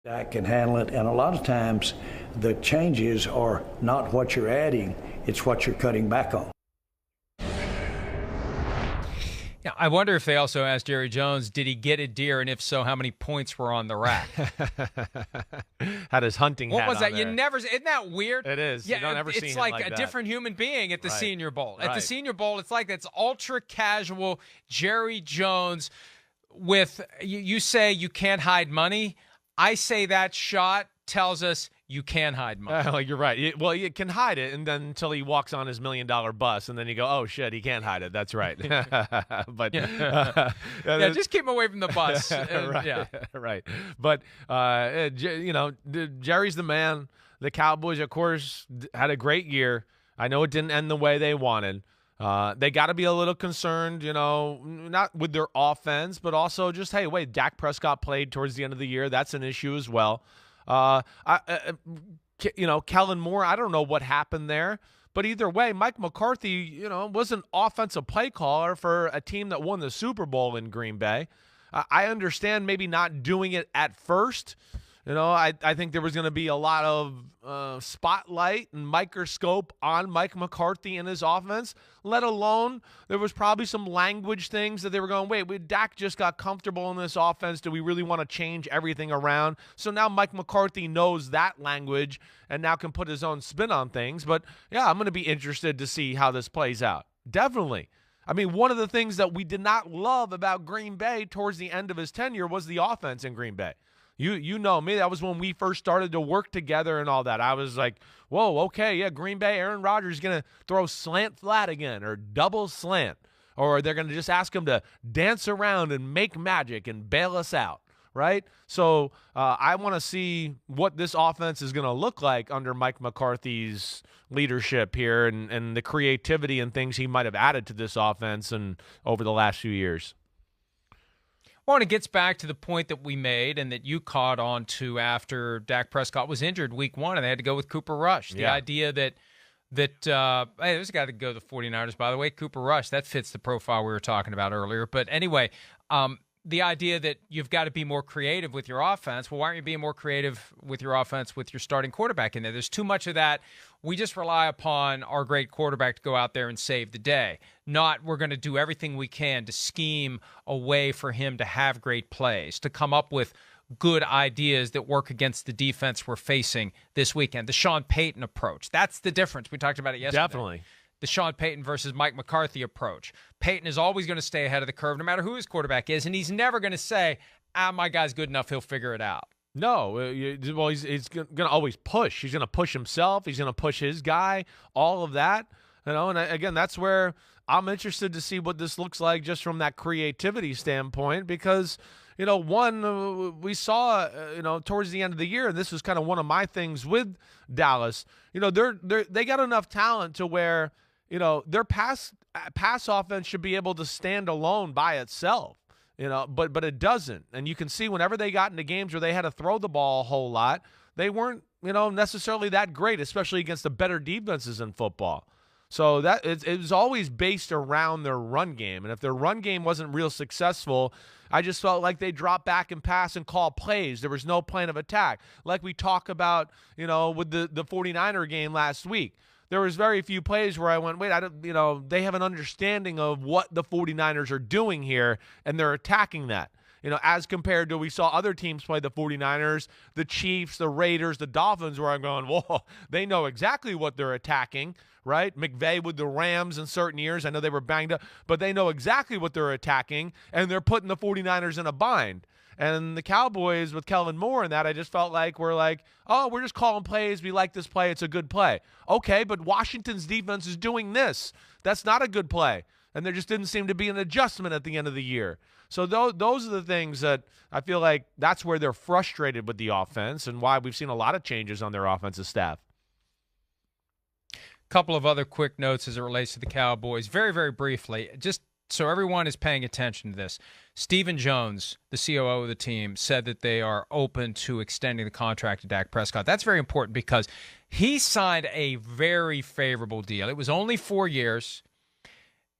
Dak can handle it, and a lot of times the changes are not what you're adding, it's what you're cutting back on. Yeah, I wonder if they also asked Jerry Jones, did he get a deer, and if so, how many points were on the rack? Had his hunting hat What was on that? there. You never. Isn't that weird? It is. Yeah, you don't ever see it's him like like a that. different human being at the Right. Senior Bowl. At the Right. Senior Bowl, it's like that's ultra casual Jerry Jones with you say you can't hide money. I say that shot tells us you can hide money. You're right. You can hide it, and then until he walks on his $1 million bus, and then you go, "Oh shit, he can't hide it." That's right. But just keep him away from the bus. Right, Yeah, right. But Jerry's the man. The Cowboys, of course, had a great year. I know it didn't end the way they wanted. They got to be a little concerned, not with their offense, but also just, hey, wait, Dak Prescott played towards the end of the year. That's an issue as well. Kellen Moore, I don't know what happened there, but either way, Mike McCarthy, was an offensive play caller for a team that won the Super Bowl in Green Bay. I understand maybe not doing it at first. I think there was going to be a lot of spotlight and microscope on Mike McCarthy and his offense, let alone there was probably some language things that they were going, wait, Dak just got comfortable in this offense. Do we really want to change everything around? So now Mike McCarthy knows that language and now can put his own spin on things. But, yeah, I'm going to be interested to see how this plays out. Definitely. I mean, one of the things that we did not love about Green Bay towards the end of his tenure was the offense in Green Bay. You know me. That was when we first started to work together and all that. I was like, whoa, okay, yeah, Green Bay, Aaron Rodgers is going to throw slant flat again or double slant. Or they're going to just ask him to dance around and make magic and bail us out, right? So I want to see what this offense is going to look like under Mike McCarthy's leadership here and the creativity and things he might have added to this offense and over the last few years. Well, and it gets back to the point that we made and that you caught on to after Dak Prescott was injured week 1 and they had to go with Cooper Rush. The idea that hey, there's a guy to go to the 49ers, by the way, Cooper Rush. That fits the profile we were talking about earlier. But anyway, the idea that you've got to be more creative with your offense. Well, why aren't you being more creative with your offense with your starting quarterback in there? There's too much of that. We just rely upon our great quarterback to go out there and save the day. Not we're going to do everything we can to scheme a way for him to have great plays, to come up with good ideas that work against the defense we're facing this weekend. The Sean Payton approach. That's the difference. We talked about it yesterday. Definitely. The Sean Payton versus Mike McCarthy approach. Payton is always going to stay ahead of the curve no matter who his quarterback is, and he's never going to say, my guy's good enough, he'll figure it out. No, well, he's going to always push. He's going to push himself. He's going to push his guy, all of that. And again, that's where I'm interested to see what this looks like just from that creativity standpoint because, we saw, towards the end of the year, and this was kind of one of my things with Dallas, they got enough talent to where, their pass offense should be able to stand alone by itself. But it doesn't. And you can see whenever they got into games where they had to throw the ball a whole lot, they weren't, necessarily that great, especially against the better defenses in football. So that it was always based around their run game. And if their run game wasn't real successful, I just felt like they dropped back and pass and call plays. There was no plan of attack. Like we talk about, with the 49er game last week. There was very few plays where I went, wait, they have an understanding of what the 49ers are doing here, and they're attacking that. As compared to we saw other teams play the 49ers, the Chiefs, the Raiders, the Dolphins, where I'm going, whoa, they know exactly what they're attacking, right? McVay with the Rams in certain years, I know they were banged up, but they know exactly what they're attacking, and they're putting the 49ers in a bind. And the Cowboys with Kellen Moore and that, I just felt like we're just calling plays. We like this play. It's a good play. Okay, but Washington's defense is doing this. That's not a good play. And there just didn't seem to be an adjustment at the end of the year. So those are the things that I feel like that's where they're frustrated with the offense and why we've seen a lot of changes on their offensive staff. Couple of other quick notes as it relates to the Cowboys. Very, very briefly, just so everyone is paying attention to this. Stephen Jones, the COO of the team, said that they are open to extending the contract to Dak Prescott. That's very important because he signed a very favorable deal. It was only 4 years.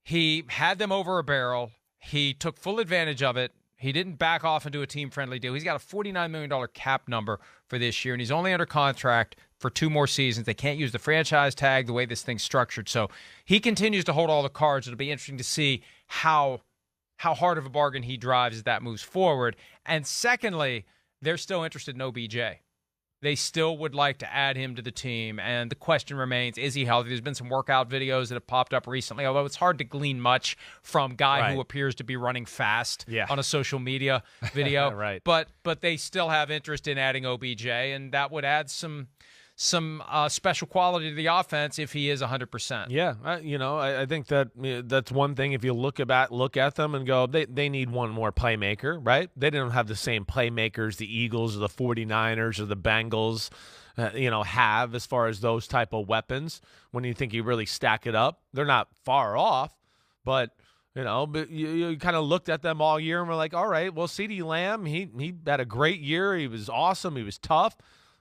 He had them over a barrel. He took full advantage of it. He didn't back off into a team-friendly deal. He's got a $49 million cap number for this year, and he's only under contract for 2 more seasons. They can't use the franchise tag the way this thing's structured. So he continues to hold all the cards. It'll be interesting to see how hard of a bargain he drives as that moves forward. And secondly, they're still interested in OBJ. They still would like to add him to the team, and the question remains, is he healthy? There's been some workout videos that have popped up recently, although it's hard to glean much from a guy who appears to be running fast on a social media video. Right. But they still have interest in adding OBJ, and that would add some special quality to the offense if he is 100%. Yeah, I think that's one thing. If you look at them and go, they need one more playmaker, right? They didn't have the same playmakers the Eagles or the 49ers or the Bengals, have as far as those type of weapons. When you think you really stack it up, they're not far off, but you kind of looked at them all year and were like, all right, well, CeeDee Lamb, he had a great year. He was awesome. He was tough.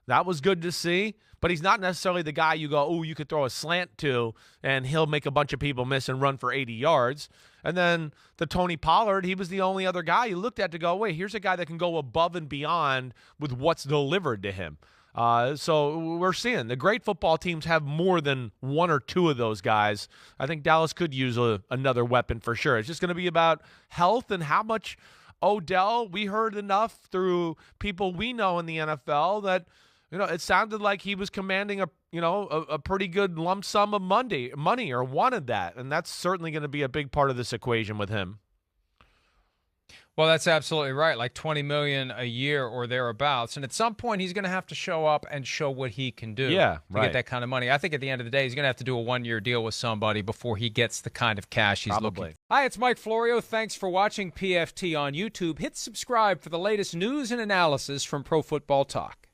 That was good to see. But he's not necessarily the guy you go, oh, you could throw a slant to, and he'll make a bunch of people miss and run for 80 yards. And then the Tony Pollard, he was the only other guy you looked at to go, wait, here's a guy that can go above and beyond with what's delivered to him. So we're seeing the great football teams have more than 1 or 2 of those guys. I think Dallas could use another weapon for sure. It's just going to be about health and how much Odell. We heard enough through people we know in the NFL that it sounded like he was commanding a pretty good lump sum of money or wanted that, and that's certainly going to be a big part of this equation with him. Well, that's absolutely right, like $20 million a year or thereabouts, and at some point he's going to have to show up and show what he can do to get that kind of money. I think at the end of the day he's going to have to do a 1-year deal with somebody before he gets the kind of cash he's looking for. Hi, it's Mike Florio. Thanks for watching PFT on YouTube. Hit subscribe for the latest news and analysis from Pro Football Talk.